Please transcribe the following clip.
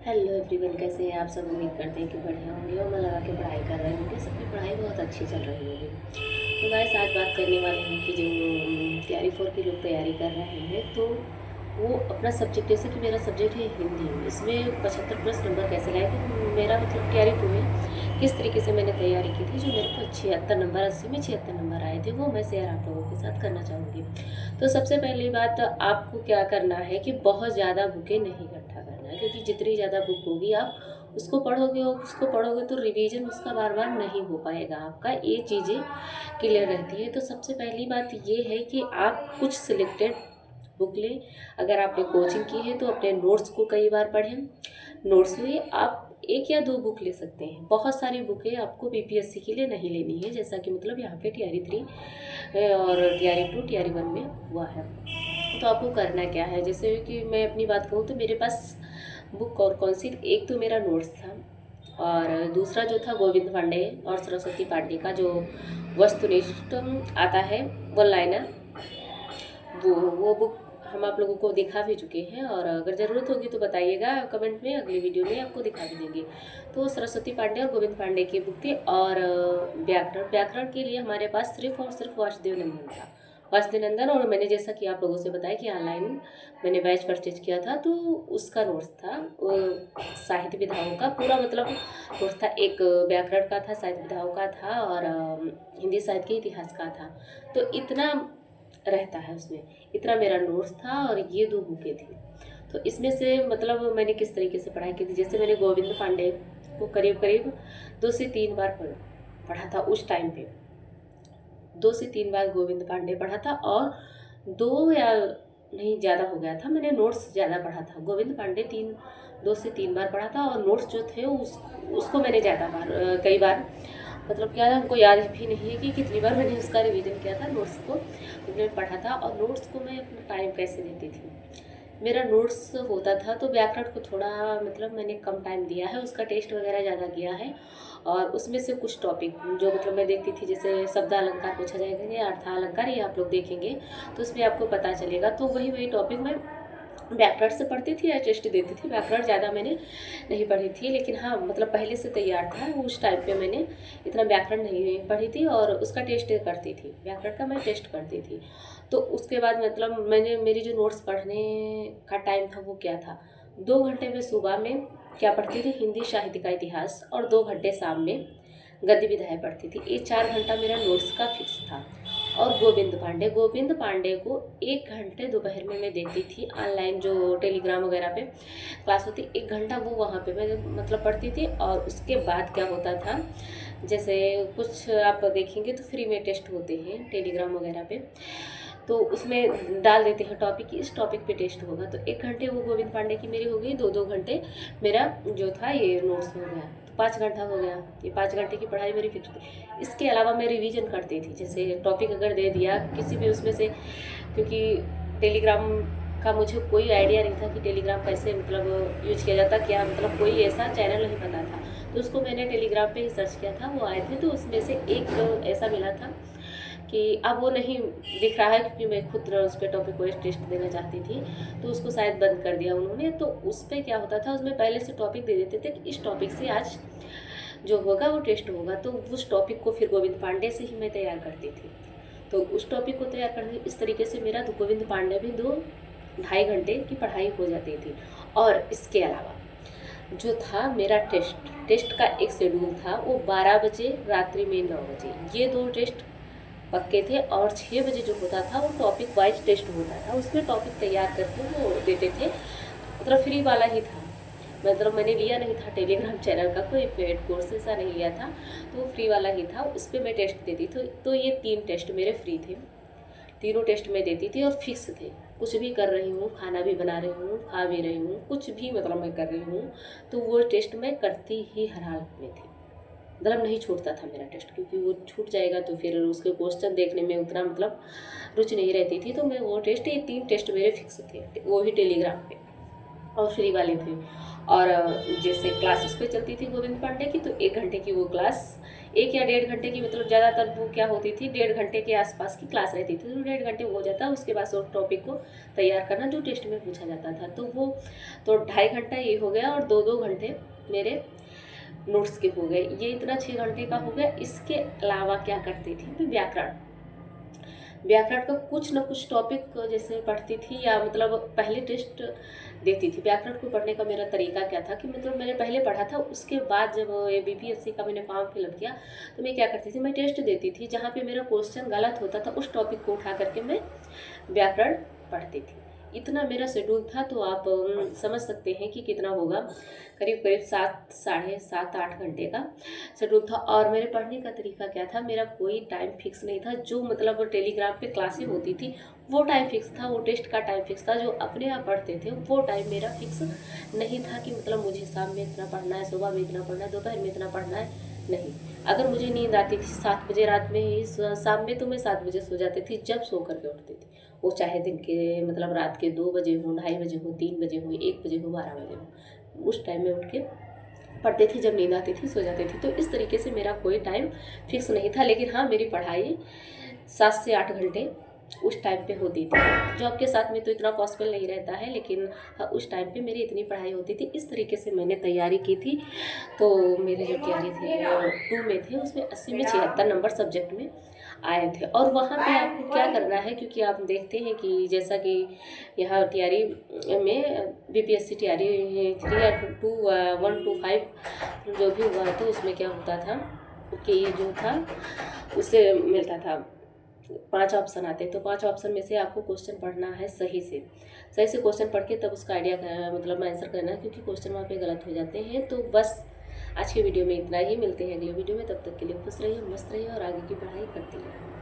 Hello everyone, कैसे हैं आप सब। उम्मीद करते हैं कि बढ़िया होंगे और मन लगा के पढ़ाई कर रहे होंगे। सबकी पढ़ाई बहुत अच्छी चल रही होगी। तो गाइस, आज बात करने वाले हैं कि जो तैयारी फोर की लोग तैयारी कर रहे हैं तो वो अपना सब्जेक्ट, जैसे कि मेरा सब्जेक्ट है हिंदी, इसमें 75+ नंबर कैसे लाए। कि मेरा मतलब तैयारी टू में किस तरीके से मैंने तैयारी की थी, जो मेरे को 76 नंबर, 80 में 76 नंबर आए थे, वो मैं शेयर आप लोगों के साथ करना चाहूँगी। तो सबसे पहली बात, आपको क्या करना है कि बहुत ज़्यादा बुकें नहीं इकट्ठा करना है, क्योंकि जितनी ज़्यादा बुक होगी आप उसको पढ़ोगे तो रिवीजन उसका बार बार नहीं हो पाएगा आपका, ये चीज़ें क्लियर रहती है। तो सबसे पहली बात ये है कि आप कुछ सिलेक्टेड बुक लें। अगर आपने कोचिंग की है तो अपने नोट्स को कई बार पढ़ें। नोट्स में आप एक या दो बुक ले सकते हैं, बहुत सारी बुकें आपको बीपीएससी के लिए नहीं लेनी है, जैसा कि मतलब यहाँ पे टीआरई 3 और टीआरई 2 टीआरई 1 में हुआ है। तो आपको करना क्या है, जैसे कि मैं अपनी बात कहूँ तो मेरे पास बुक और कौन सी, एक तो मेरा नोट्स था और दूसरा जो था गोविंद पांडे और सरस्वती पांडे का जो वस्तुनिष्ठ आता है, वन लाइनर, वो बुक हम आप लोगों को दिखा भी चुके हैं। और अगर ज़रूरत होगी तो बताइएगा कमेंट में, अगली वीडियो में आपको दिखा भी देंगे। तो सरस्वती पांडे और गोविंद पांडे की बुक थी। और व्याकरण के लिए हमारे पास सिर्फ और सिर्फ वासुदेव नंदन था, वासुदेव नंदन। और मैंने जैसा कि आप लोगों से बताया कि ऑनलाइन मैंने बैच परचेज किया था, तो उसका नोट्स था साहित्य विधाओं का पूरा, मतलब नोट्स था। एक व्याकरण का था, साहित्य विधाओं का था और हिंदी साहित्य के इतिहास का था। तो इतना रहता है उसमें, इतना मेरा नोट्स था और ये दो बुकें थी। तो इसमें से मतलब मैंने किस तरीके से पढ़ाई की थी, जैसे मैंने गोविंद पांडे को करीब करीब 2 से 3 बार पढ़ा था उस टाइम पे। 2 से 3 बार गोविंद पांडे पढ़ा था और 2 या नहीं ज़्यादा हो गया था, मैंने नोट्स ज़्यादा पढ़ा था। गोविंद पांडे 2 से 3 बार पढ़ा था और नोट्स जो थे उसको मैंने ज़्यादा बार, कई बार, मतलब क्या हमको याद भी नहीं है कि कितनी बार मैंने उसका रिवीजन किया था। नोट्स को मैंने पढ़ा था। और नोट्स को मैं अपना टाइम कैसे देती थी, मेरा नोट्स होता था तो व्याकरण को थोड़ा मतलब मैंने कम टाइम दिया है, उसका टेस्ट वगैरह ज़्यादा किया है। और उसमें से कुछ टॉपिक जो मतलब मैं देखती थी, जैसे शब्द अलंकार पूछा जाएगा या अर्थालंकार, ये आप लोग देखेंगे तो उसमें आपको पता चलेगा। तो वही टॉपिक मैं व्याकरण से पढ़ती थी या टेस्ट देती थी। व्याकरण ज़्यादा मैंने नहीं पढ़ी थी, लेकिन हाँ मतलब पहले से तैयार था। उस टाइम पे मैंने इतना व्याकरण नहीं पढ़ी थी और उसका टेस्ट करती थी, व्याकरण का मैं टेस्ट करती थी। तो उसके बाद मतलब मैंने, मेरी जो नोट्स पढ़ने का टाइम था वो क्या था, 2 घंटे में सुबह में क्या पढ़ती थी, हिंदी साहित्य का इतिहास, और 2 घंटे शाम में गद्य विधाएँ पढ़ती थी। ये 4 घंटा मेरा नोट्स का फिक्स था। और गोविंद पांडे को 1 घंटे दोपहर में मैं देती थी ऑनलाइन, जो टेलीग्राम वगैरह पे क्लास होती, 1 घंटा वो वहाँ पे मैं मतलब पढ़ती थी। और उसके बाद क्या होता था, जैसे कुछ आप देखेंगे तो फ्री में टेस्ट होते हैं टेलीग्राम वगैरह पे, तो उसमें डाल देते हैं टॉपिक, इस टॉपिक पे टेस्ट होगा। तो 1 घंटे वो गोविंद पांडे की मेरी हो गई, 2-2 घंटे मेरा जो था ये नोट्स हो गया, तो 5 घंटा हो गया। ये 5 घंटे की पढ़ाई मेरी फिक्स थी। इसके अलावा मैं रिवीजन करती थी, जैसे टॉपिक अगर दे दिया किसी भी उसमें से, क्योंकि टेलीग्राम का मुझे कोई आइडिया नहीं था कि टेलीग्राम कैसे मतलब यूज किया जाता, क्या मतलब कोई ऐसा चैनल नहीं पता था। तो उसको मैंने टेलीग्राम पे ही सर्च किया था, वो आए थे। तो उसमें से एक ऐसा मिला था कि अब वो नहीं दिख रहा है, क्योंकि मैं खुद उस पर टॉपिक को टेस्ट देना चाहती थी, तो उसको शायद बंद कर दिया उन्होंने। तो उस पर क्या होता था, उसमें पहले से टॉपिक दे देते थे कि इस टॉपिक से आज जो होगा वो टेस्ट होगा। तो उस टॉपिक को फिर गोविंद पांडे से ही मैं तैयार करती थी। तो उस टॉपिक को तैयार करने, इस तरीके से मेरा गोविंद पांडे भी 2-2.5 घंटे की पढ़ाई हो जाती थी। और इसके अलावा जो था मेरा टेस्ट का एक शेड्यूल था, वो 12 बजे रात्रि में 9 बजे, ये 2 टेस्ट पक्के थे। और 6 बजे जो होता था वो टॉपिक वाइज टेस्ट होता था, उसमें टॉपिक तैयार करके वो देते थे। मतलब फ्री वाला ही था, मतलब मैंने लिया नहीं था टेलीग्राम चैनल का, कोई पेड कोर्स ऐसा नहीं लिया था, तो वो फ्री वाला ही था, उस पर मैं टेस्ट देती थी। तो ये 3 टेस्ट मेरे फ्री थे, तीनों टेस्ट मैं देती थी और फिक्स थे। कुछ भी कर रही हूँ, खाना भी बना रही हूँ, खा भी रही हूँ, कुछ भी मतलब मैं कर रही हूँ, तो वो टेस्ट मैं करती ही हर हालत में थी। मतलब नहीं छूटता था मेरा टेस्ट, क्योंकि वो छूट जाएगा तो फिर उसके क्वेश्चन देखने में उतना मतलब रुचि नहीं रहती थी। तो मैं वो टेस्ट, ये 3 टेस्ट मेरे फिक्स थे, वो भी टेलीग्राम पे। और फ्री वाले थे। और जैसे क्लास उस पर चलती थी गोविंद पांडे की, तो 1 घंटे की वो क्लास, 1 या 1.5 घंटे की, मतलब ज़्यादातर वो क्या होती थी 1.5 घंटे के आसपास की क्लास रहती थी, तो 1.5 घंटे हो जाता। उसके बाद उस टॉपिक को तैयार करना जो टेस्ट में पूछा जाता था, तो वो तो 2.5 घंटा ये हो गया, और 2-2 घंटे मेरे नोट्स के हो गए। ये इतना 6 घंटे का हो गया। इसके अलावा क्या करती थी मैं, व्याकरण का कुछ न कुछ टॉपिक जैसे पढ़ती थी, या मतलब पहले टेस्ट देती थी। व्याकरण को पढ़ने का मेरा तरीका क्या था कि मतलब मैंने पहले पढ़ा था, उसके बाद जब बीपीएससी का मैंने फॉर्म फिलअप किया, तो मैं क्या करती थी, मैं टेस्ट देती थी, जहाँ पे मेरा क्वेश्चन गलत होता था उस टॉपिक को उठा करके मैं व्याकरण पढ़ती थी। इतना मेरा शेड्यूल था, तो आप समझ सकते हैं कि कितना होगा, करीब करीब 7, साढ़े 7, 8 घंटे का शेड्यूल था। और मेरे पढ़ने का तरीका क्या था, मेरा कोई टाइम फिक्स नहीं था। जो मतलब टेलीग्राम पे क्लासें होती थी वो टाइम फिक्स था, वो टेस्ट का टाइम फिक्स था। जो अपने आप पढ़ते थे वो टाइम मेरा फिक्स नहीं था कि मतलब मुझे शाम में इतना पढ़ना है, सुबह में इतना पढ़ना है, दोपहर में इतना पढ़ना है। नहीं, अगर मुझे नींद आती थी 7 बजे रात में ही, शाम में, तो मैं 7 बजे सो जाती थी, जब सो करके उठती थी। वो चाहे दिन के मतलब रात के 2 बजे हो, 2:30 बजे हो, 3 बजे हो, 1 बजे हो, 12 बजे हो, उस टाइम में उठ के पढ़ते थे। जब नींद आती थी सो जाते थे। तो इस तरीके से मेरा कोई टाइम फिक्स नहीं था। लेकिन हाँ, मेरी पढ़ाई 7 से 8 घंटे उस टाइम पे होती थी। जॉब के साथ में तो इतना पॉसिबल नहीं रहता है, लेकिन हाँ, उस टाइम पे मेरी इतनी पढ़ाई होती थी। इस तरीके से मैंने तैयारी की थी। तो मेरे जो तैयारी थे 2 में थे, उसमें 80 में 76 नंबर सब्जेक्ट में आए थे। और वहाँ पे आपको क्या करना है, क्योंकि आप देखते हैं कि जैसा कि यहाँ तैयारी में बीपीएससी तैयारी 3 या 2 1 to 5 जो भी हुआ, तो उसमें क्या होता था कि जो था उससे मिलता था 5 ऑप्शन आते हैं। तो 5 ऑप्शन में से आपको क्वेश्चन पढ़ना है सही से क्वेश्चन पढ़ के तब उसका आइडिया मतलब आंसर करना है, क्योंकि क्वेश्चन वहाँ पे गलत हो जाते हैं। तो बस आज की वीडियो में इतना ही। मिलते हैं अगले वीडियो में, तब तक के लिए खुश रहिए, मस्त रहिए और आगे की पढ़ाई करते रहिए।